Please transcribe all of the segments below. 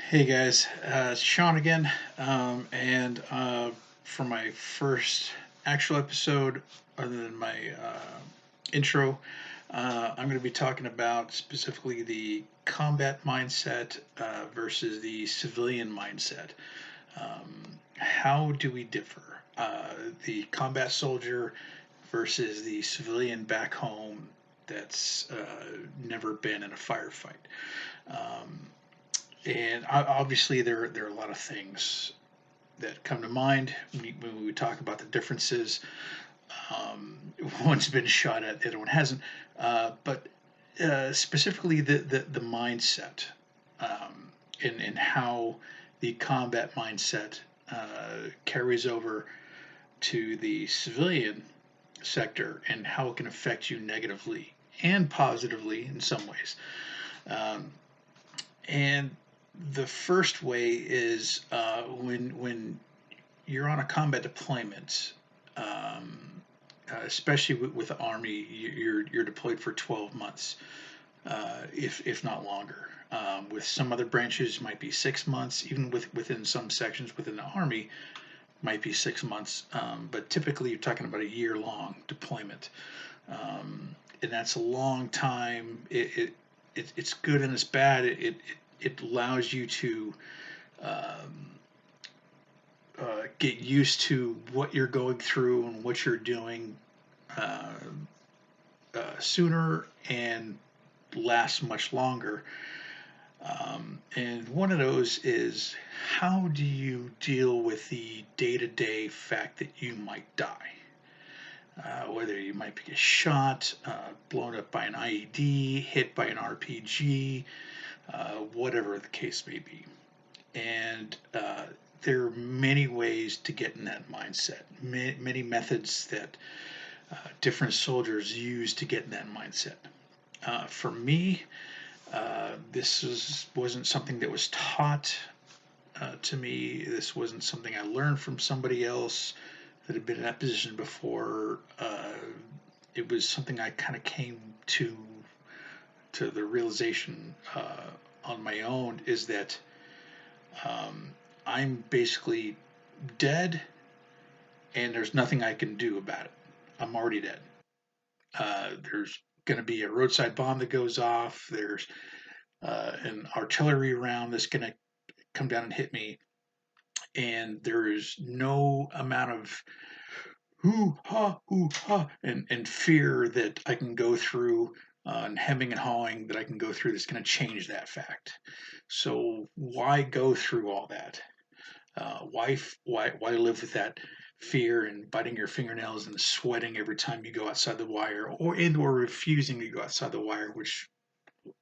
Hey guys, it's Sean again, and for my first actual episode, other than my intro, I'm going to be talking about specifically the combat mindset versus the civilian mindset. How do we differ? The combat soldier versus the civilian back home that's never been in a firefight. Um, and obviously, there are a lot of things that come to mind when we talk about the differences. Um, One's been shot at, the other one hasn't. But specifically, the mindset and how the combat mindset carries over to the civilian sector and how it can affect you negatively and positively in some ways. Um, and the first way is when you're on a combat deployment, especially with the Army, you're deployed for 12 months, if not longer. With some other branches, might be 6 months. Even within some sections within the Army, might be 6 months. But typically, you're talking about a year-long deployment, and that's a long time. It's good and it's bad. It allows you to um, get used to what you're going through and what you're doing uh, sooner and last much longer. And one of those is, how do you deal with the day to day fact that you might die? Whether you might get shot, blown up by an IED, hit by an RPG, whatever the case may be. And there are many ways to get in that mindset, many methods that different soldiers use to get in that mindset. For me, wasn't something that was taught to me. This wasn't something I learned from somebody else that had been in that position before. It was something I kind of came to the realization on my own, is that um, I'm basically dead, and there's nothing I can do about it. I'm already dead. There's going to be a roadside bomb that goes off. There's an artillery round that's going to come down and hit me, and there is no amount of ooh ha, and fear that I can go through, and hemming and hawing that I can go through, that's going to change that fact. So why go through all that? Why live with that fear and biting your fingernails and sweating every time you go outside the wire, or refusing to go outside the wire, which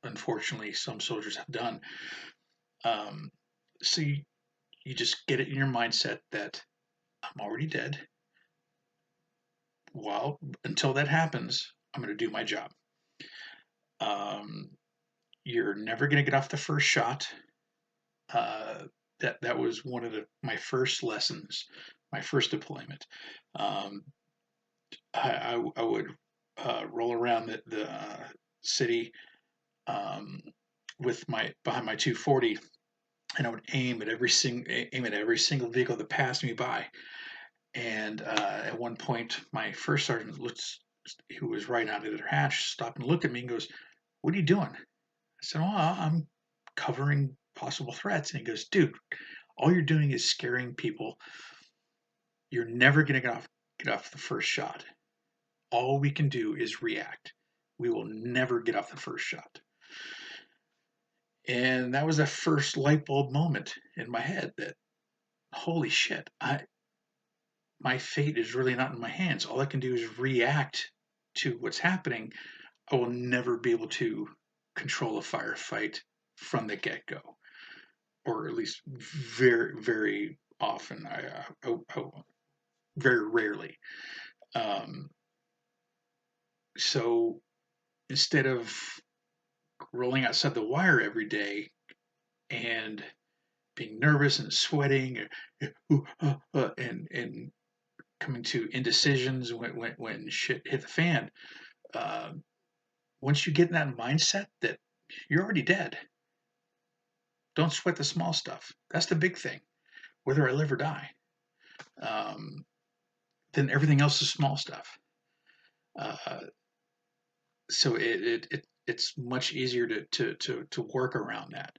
unfortunately some soldiers have done. Um, so you just get it in your mindset that I'm already dead. Well, until that happens, I'm going to do my job. Um, you're never going to get off the first shot. Uh, that was one of my first lessons, my first deployment. Um, I would roll around the city, um, with my behind my 240, and I would aim at every single vehicle that passed me by. And at one point, my first sergeant looks, who was right out of their hash, stopped and looked at me and goes, "What are you doing?" I said, "Oh, I'm covering possible threats." And he goes, "Dude, all you're doing is scaring people. You're never gonna get off the first shot. All we can do is react. We will never get off the first shot." And that was that first light bulb moment in my head that, holy shit, my fate is really not in my hands. All I can do is react to what's happening. I will never be able to control a firefight from the get go, or at least very, very often. Very rarely. Um, so instead of rolling outside the wire every day and being nervous and sweating, and coming to indecisions when shit hit the fan, um, once you get in that mindset that you're already dead, Don't sweat the small stuff. That's the big thing. Whether I live or die, um, then everything else is small stuff. Uh, so it's much easier to work around that.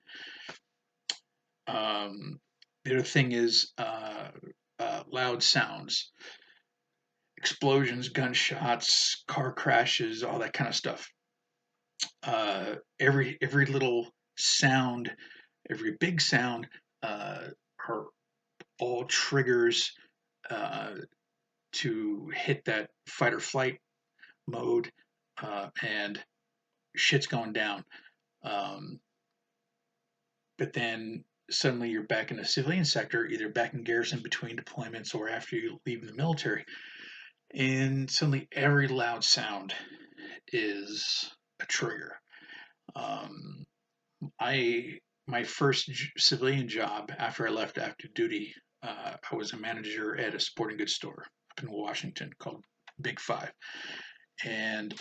Um, the other thing is loud sounds, explosions, gunshots, car crashes, all that kind of stuff. Every little sound, every big sound, uh, are all triggers uh, to hit that fight or flight mode, and shit's going down. Um, but then suddenly you're back in the civilian sector, either back in garrison between deployments or after you leave the military, and suddenly every loud sound is a trigger. Um, I my first civilian job after I left active duty, I was a manager at a sporting goods store up in Washington called Big Five, and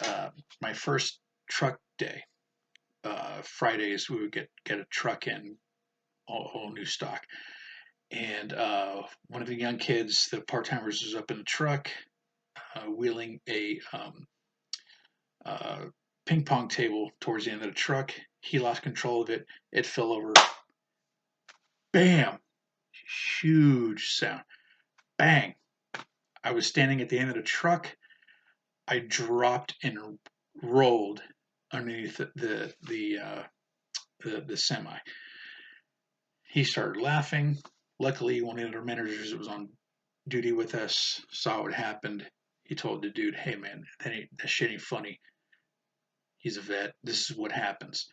my first truck day, Fridays we would get a truck in, all new stock, and one of the young kids, the part timers, was up in the truck wheeling a uh, ping pong table towards the end of the truck. He lost control of it. It fell over. Bam! Huge sound. Bang! I was standing at the end of the truck. I dropped and rolled underneath the semi. He started laughing. Luckily, one of the managers that was on duty with us saw what happened. He told the dude, "Hey man, that shit ain't funny. He's a vet. This is what happens.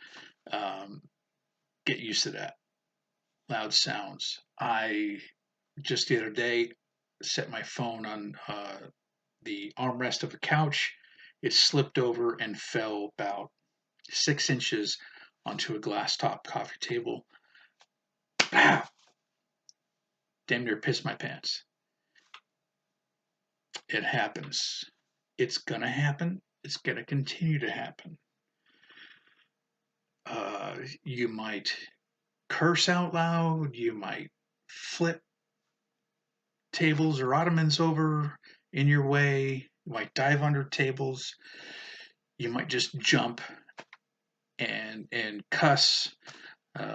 Um, get used to that. Loud sounds." I just the other day set my phone on the armrest of a couch. It slipped over and fell about 6 inches onto a glass top coffee table. Pow! Damn near pissed my pants. It happens. It's gonna happen. It's gonna continue to happen. You might curse out loud. You might flip tables or ottomans over in your way. You might dive under tables. You might just jump and cuss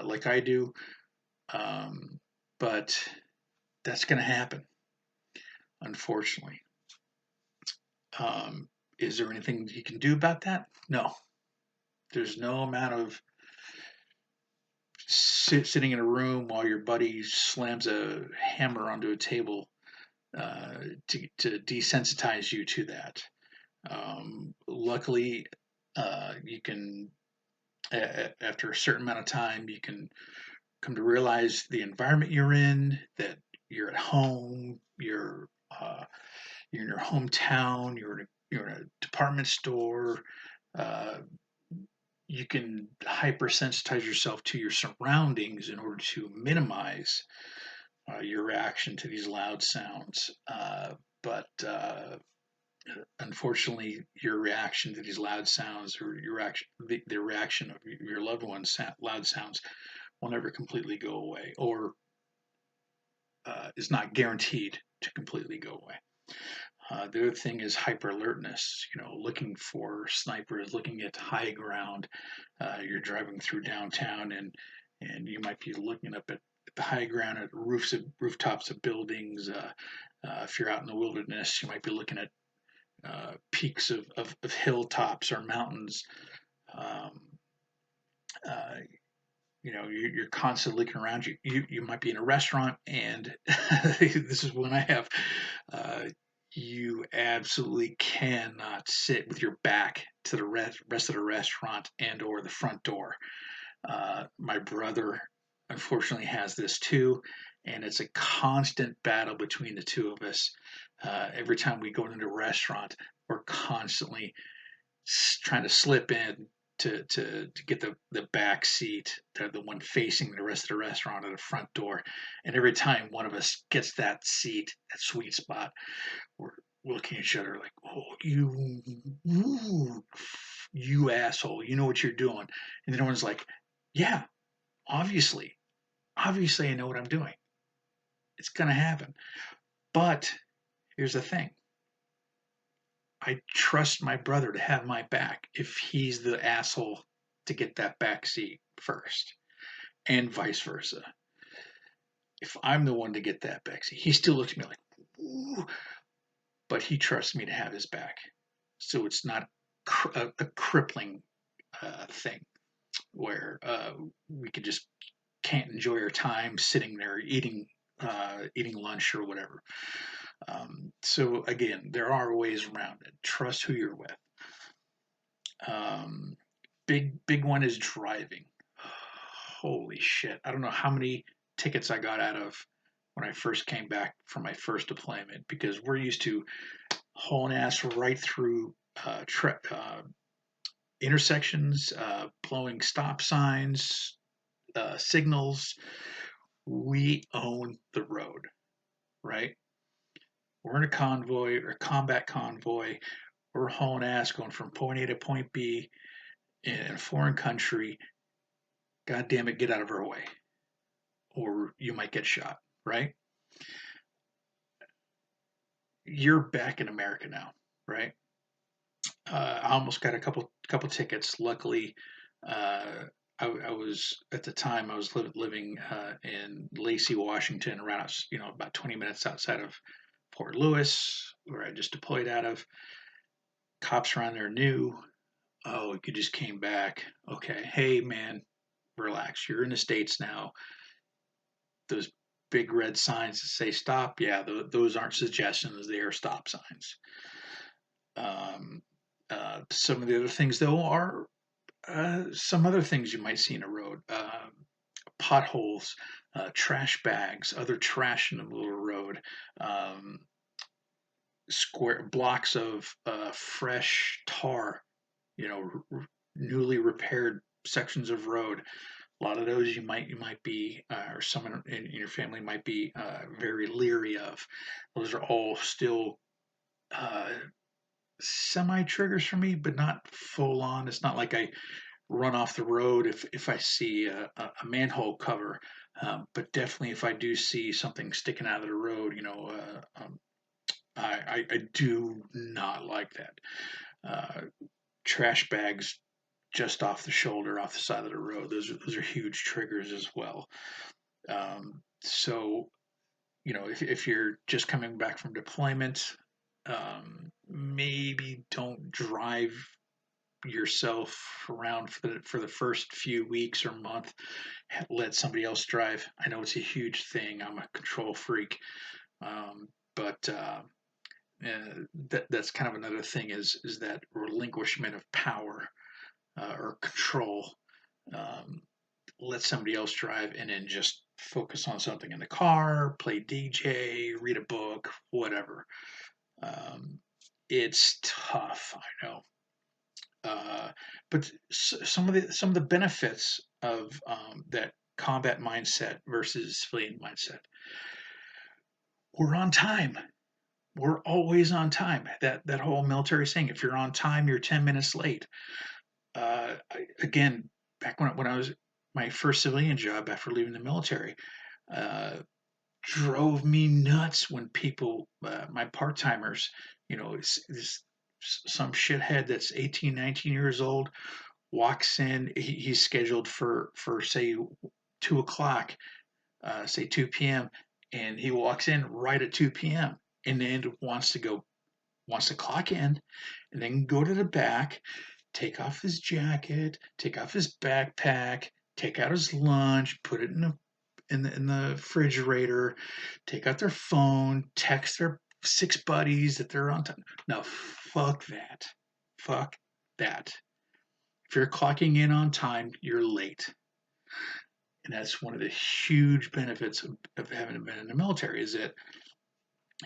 like I do. Um, but that's going to happen, unfortunately. Um, is there anything you can do about that? No. There's no amount of sitting in a room while your buddy slams a hammer onto a table to desensitize you to that. Luckily, you can, after a certain amount of time, you can come to realize the environment you're in, that you're at home, you're in your hometown, you're in a department store. Uh, you can hypersensitize yourself to your surroundings in order to minimize your reaction to these loud sounds. But Unfortunately, your reaction to these loud sounds, or your reaction, the reaction of your loved ones' loud sounds, will never completely go away, or is not guaranteed to completely go away. The other thing is hyper alertness. Looking for snipers, looking at high ground. You're driving through downtown, and you might be looking up at the high ground at rooftops of buildings. If you're out in the wilderness, you might be looking at peaks of hilltops or mountains. Um, uh, you're constantly looking around you. You might be in a restaurant, and this is when I have. You absolutely cannot sit with your back to the rest of the restaurant and or the front door. My brother, unfortunately, has this too, and it's a constant battle between the two of us. Every time we go into a restaurant, we're constantly trying to slip in to get the back seat, the one facing the rest of the restaurant, or the front door. And every time one of us gets that seat, that sweet spot, we're looking at each other like, "Oh, you asshole! You know what you're doing." And the other one's like, "Yeah, obviously, obviously I know what I'm doing. It's going to happen. But here's the thing. I trust my brother to have my back if he's the asshole to get that back seat first, and vice versa. If I'm the one to get that back seat, he still looks at me like, ooh, but he trusts me to have his back. So it's not a crippling thing where we could just can't enjoy our time sitting there eating lunch or whatever. So again, there are ways around it. Trust who you're with. Um, big one is driving. Holy shit! I don't know how many tickets I got out of when I first came back from my first deployment because we're used to hauling ass right through intersections, blowing stop signs, signals. We own the road, right? We're in a convoy or combat convoy. We're hauling ass going from point A to point B in a foreign country. God damn it, get out of our way, or you might get shot, right? You're back in America now, right? I almost got a couple tickets. Luckily, uh, I was at the time I was living in Lacey, Washington, around about 20 minutes outside of Fort Lewis, where I just deployed out of. Cops around there knew. Oh, you just came back. Okay, hey man, relax. You're in the states now. Those big red signs that say stop, yeah, those aren't suggestions. They are stop signs. Um, some of the other things, though, are some other things you might see in a road: potholes, trash bags, other trash in the middle of the road, um, square blocks of fresh tar, newly repaired sections of road. A lot of those you might be, or someone in your family might be very leery of. Those are all still uh, semi triggers for me, but not full on. It's not like I run off the road if I see a manhole cover, but definitely if I do see something sticking out of the road, I do not like that. Uh, Trash bags just off the shoulder, off the side of the road. Those are huge triggers as well. So if you're just coming back from deployment, maybe don't drive yourself around for the first few weeks or month. Let somebody else drive. I know it's a huge thing. I'm a control freak, but that's kind of another thing is that relinquishment of power or control. Um, let somebody else drive and then just focus on something in the car, play DJ, read a book, whatever. Um, it's tough, I know. But some of the benefits of that combat mindset versus civilian mindset. We're on time. We're always on time. That whole military saying, if you're on time, you're 10 minutes late. Again, back when I was my first civilian job after leaving the military, uh, drove me nuts when people, my part timers, some shithead that's 18, 19 years old walks in. He's scheduled for say 2 o'clock, say 2 p.m., and he walks in right at 2 p.m. and then wants to clock in, and then go to the back, take off his jacket, take off his backpack, take out his lunch, put it in the refrigerator, take out their phone, text their six buddies that they're on time. No, fuck that. Fuck that. If you're clocking in on time, you're late. And that's one of the huge benefits of having been in the military is that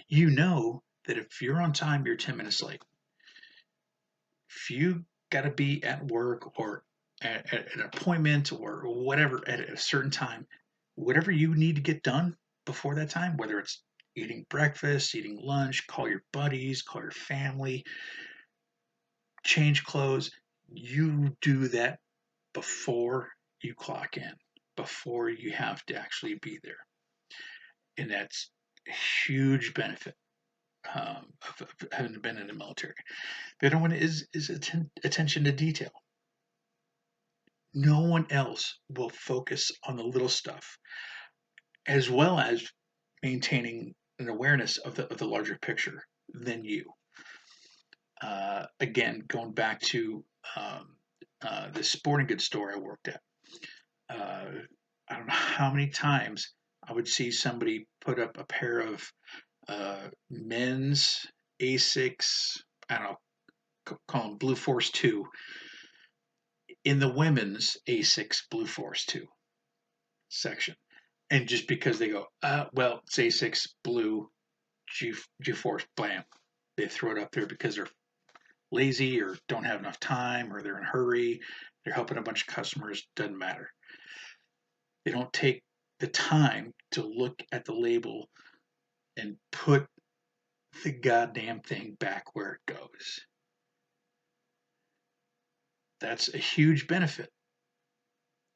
you know that if you're on time, you're 10 minutes late. If you got to be at work or at an appointment or whatever at a certain time, whatever you need to get done before that time, whether it's eating breakfast, eating lunch, call your buddies, call your family, change clothes, you do that before you clock in. before you have to actually be there. And that's a huge benefit of having been in the military. The other one is attention to detail. No one else will focus on the little stuff, as well as maintaining an awareness of the larger picture than you. Again, going back to the sporting goods store I worked at, I don't know how many times I would see somebody put up a pair of men's Asics, I don't know, call them Blue Force 2, in the women's Asics Blue Force 2 section. And just because they go, well, it's Asics Blue G Force, blam, they throw it up there because they're lazy or don't have enough time or they're in a hurry. They're helping a bunch of customers, doesn't matter. They don't take the time to look at the label and put the goddamn thing back where it goes. That's a huge benefit,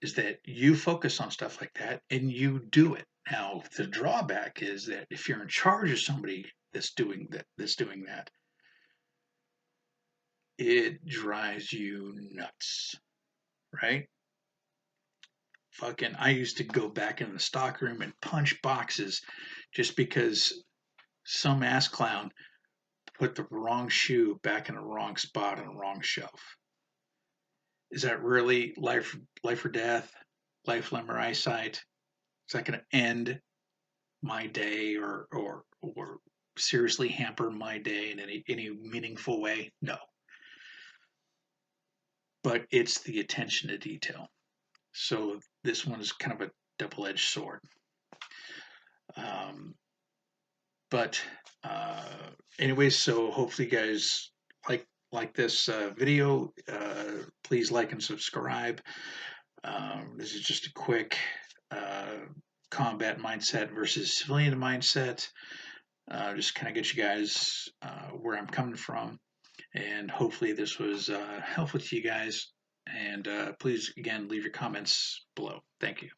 is that you focus on stuff like that and you do it. Now, the drawback is that if you're in charge of somebody that's doing that, it drives you nuts, right? Fucking, I used to go back in the stockroom and punch boxes just because some ass clown put the wrong shoe back in the wrong spot on the wrong shelf. Is that really life or death? Life, limb, or eyesight? Is that going to end my day or seriously hamper my day in any meaningful way? No. But it's the attention to detail. So this one is kind of a double-edged sword. Um, but anyways, so hopefully you guys like this video. Please like and subscribe. This is just a quick combat mindset versus civilian mindset. Just kind of get you guys where I'm coming from, and hopefully this was helpful to you guys. And please, again, leave your comments below. Thank you.